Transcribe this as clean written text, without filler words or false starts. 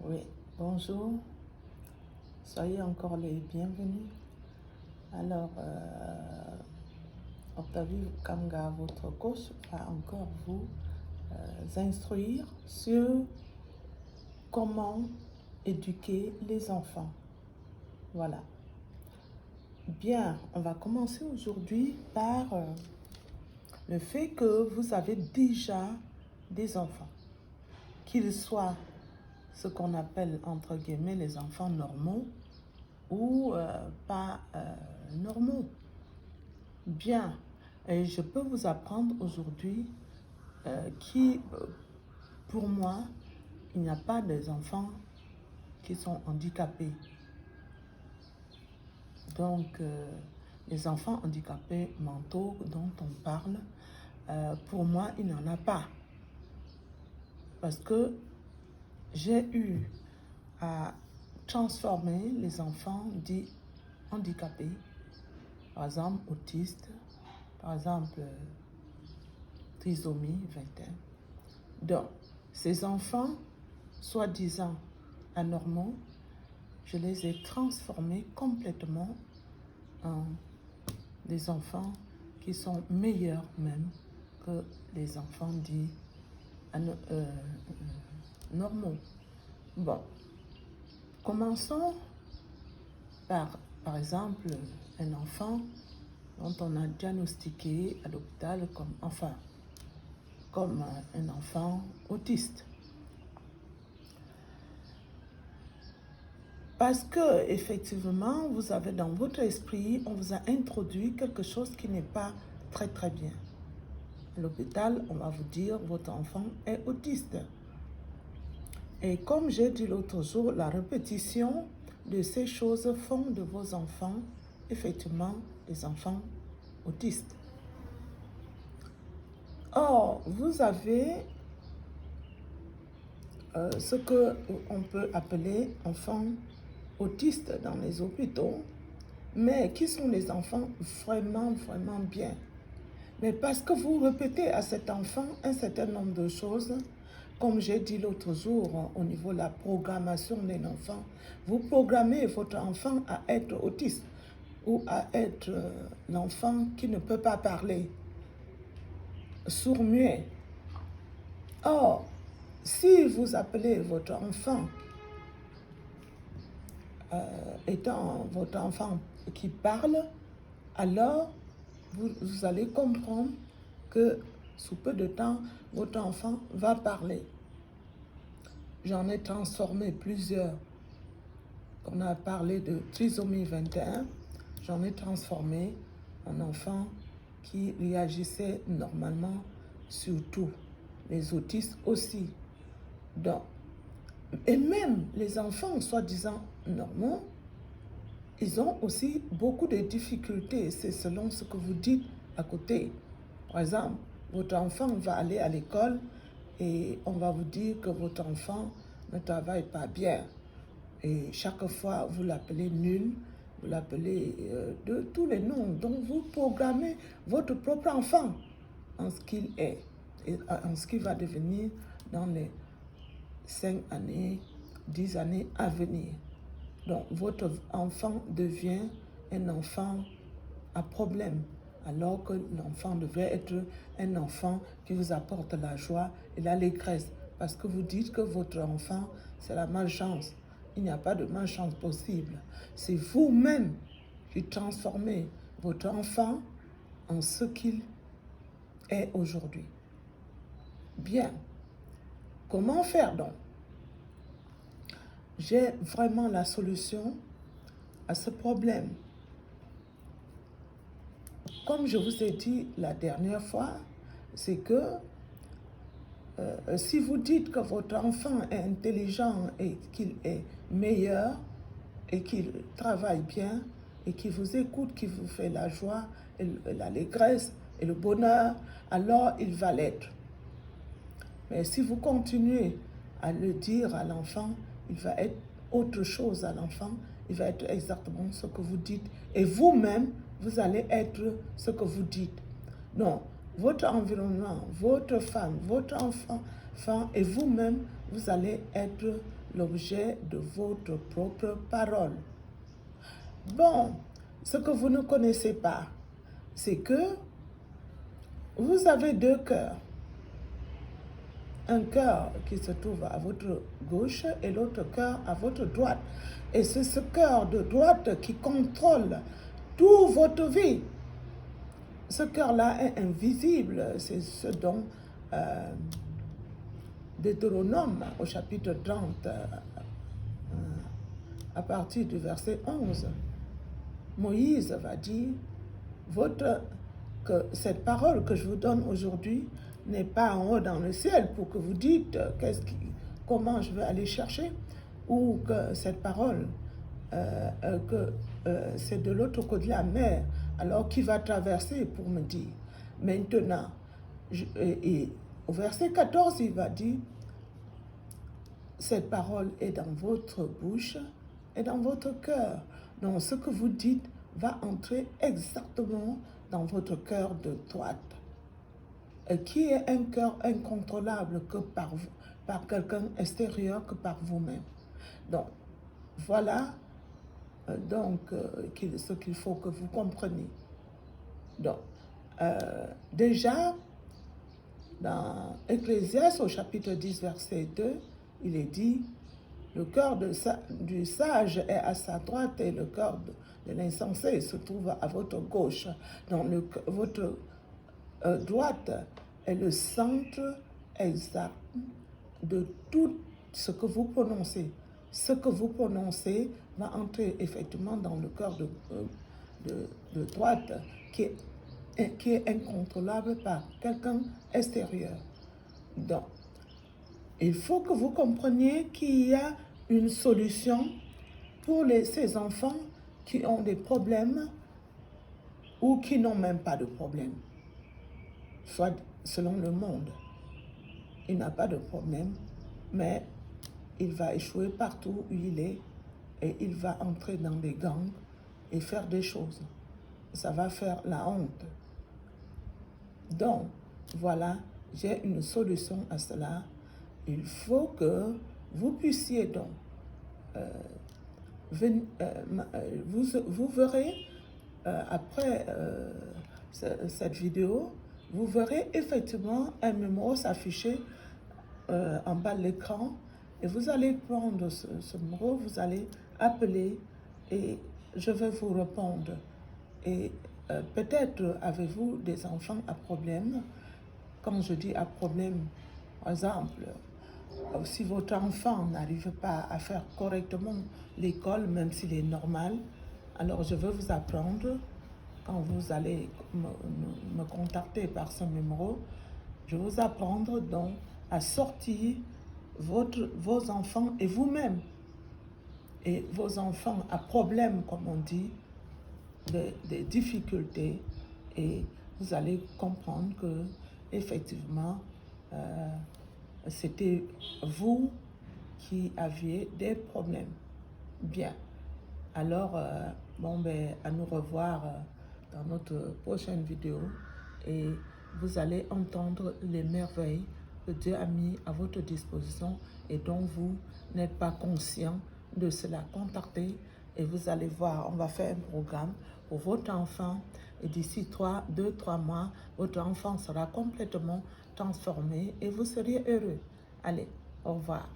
Oui, bonjour, soyez encore les bienvenus. Alors, Octavie Kamga, votre coach, va encore vous instruire sur comment éduquer les enfants. Voilà. Bien, on va commencer aujourd'hui par le fait que vous avez déjà des enfants, qu'ils soient ce qu'on appelle entre guillemets les enfants normaux ou pas normaux. Bien, et je peux vous apprendre aujourd'hui pour moi, il n'y a pas des enfants qui sont handicapés. Donc, les enfants handicapés mentaux dont on parle, pour moi, il n'y en a pas. Parce que j'ai eu à transformer les enfants dits handicapés, par exemple autistes, par exemple trisomie 21. Donc, ces enfants, soi-disant anormaux, je les ai transformés complètement en des enfants qui sont meilleurs même que les enfants dits normaux. Bon, commençons par exemple, un enfant dont on a diagnostiqué à l'hôpital comme un enfant autiste. Parce que, effectivement, vous avez dans votre esprit, on vous a introduit quelque chose qui n'est pas très très bien. À l'hôpital, on va vous dire, votre enfant est autiste. Et comme j'ai dit l'autre jour, la répétition de ces choses font de vos enfants, effectivement, des enfants autistes. Or, vous avez ce qu'on peut appeler enfants autistes dans les hôpitaux, mais qui sont des enfants vraiment, vraiment bien. Mais parce que vous répétez à cet enfant un certain nombre de choses, comme j'ai dit l'autre jour au niveau de la programmation d'un enfant, vous programmez votre enfant à être autiste ou à être l'enfant qui ne peut pas parler, sourd-muet. Or, si vous appelez votre enfant étant votre enfant qui parle, alors vous allez comprendre que sous peu de temps, votre enfant va parler. J'en ai transformé plusieurs. On a parlé de trisomie 21, j'en ai transformé en enfant qui réagissait normalement sur tout. Les autistes aussi. Donc, et même les enfants soi-disant normaux, ils ont aussi beaucoup de difficultés. C'est selon ce que vous dites à côté. Par exemple, votre enfant va aller à l'école et on va vous dire que votre enfant ne travaille pas bien. Et chaque fois, vous l'appelez nul, vous l'appelez de tous les noms. Donc, vous programmez votre propre enfant en ce qu'il est et en ce qu'il va devenir dans les 5 années, 10 années à venir. Donc, votre enfant devient un enfant à problème, alors que l'enfant devrait être un enfant qui vous apporte la joie et l'allégresse. Parce que vous dites que votre enfant, c'est la malchance. Il n'y a pas de malchance possible. C'est vous-même qui transformez votre enfant en ce qu'il est aujourd'hui. Bien. Comment faire donc? J'ai vraiment la solution à ce problème. Comme je vous ai dit la dernière fois, c'est que si vous dites que votre enfant est intelligent et qu'il est meilleur et qu'il travaille bien et qu'il vous écoute, qu'il vous fait la joie et l'allégresse et le bonheur, alors il va l'être. Mais si vous continuez à le dire à l'enfant, il va être autre chose à l'enfant, il va être exactement ce que vous dites. Et vous-même, vous allez être ce que vous dites. Non, votre environnement, votre femme, votre enfant et vous-même, vous allez être l'objet de votre propre parole. Bon, ce que vous ne connaissez pas, c'est que vous avez deux cœurs. Un cœur qui se trouve à votre gauche et l'autre cœur à votre droite. Et c'est ce cœur de droite qui contrôle toute votre vie. Ce cœur-là est invisible. C'est ce dont Deutéronome au chapitre 30, à partir du verset 11, Moïse va dire que cette parole que je vous donne aujourd'hui n'est pas en haut dans le ciel pour que vous dites comment je vais aller chercher, ou que cette parole c'est de l'autre côté de la mer, alors qui va traverser pour me dire. Maintenant, et au verset 14, il va dire, cette parole est dans votre bouche et dans votre cœur. Donc, ce que vous dites va entrer exactement dans votre cœur de droite, qui est un cœur incontrôlable que par quelqu'un extérieur que par vous-même. Donc, voilà ce qu'il faut que vous compreniez. Donc, déjà, dans Ecclésiaste au chapitre 10, verset 2, il est dit, le cœur du sage est à sa droite et le cœur de l'insensé se trouve à votre gauche. Donc, votre droite est le centre exact de tout ce que vous prononcez. Ce que vous prononcez va entrer effectivement dans le cœur de droite qui est incontrôlable par quelqu'un extérieur. Donc, il faut que vous compreniez qu'il y a une solution pour ces enfants qui ont des problèmes ou qui n'ont même pas de problème. Soit selon le monde, il n'a pas de problème, mais il va échouer partout où il est et il va entrer dans des gangs et faire des choses. Ça va faire la honte. Donc, voilà, j'ai une solution à cela. Il faut que vous puissiez donc, vous verrez, après cette vidéo, vous verrez effectivement un numéro s'afficher en bas de l'écran et vous allez prendre ce numéro, vous allez appeler et je vais vous répondre. Et peut-être avez-vous des enfants à problème. Quand je dis à problème, par exemple, si votre enfant n'arrive pas à faire correctement l'école, même s'il est normal, alors je vais vous apprendre, quand vous allez me contacter par ce numéro, je vais vous apprendre donc à sortir vos enfants et vous-même, et vos enfants à problème, comme on dit, des difficultés, et vous allez comprendre que effectivement c'était vous qui aviez des problèmes. Bien, alors à nous revoir dans notre prochaine vidéo, et vous allez entendre les merveilles que Dieu a mis à votre disposition et dont vous n'êtes pas conscient de cela. Contactez et vous allez voir, on va faire un programme pour votre enfant et d'ici 2-3 mois, votre enfant sera complètement transformé et vous seriez heureux. Allez, au revoir.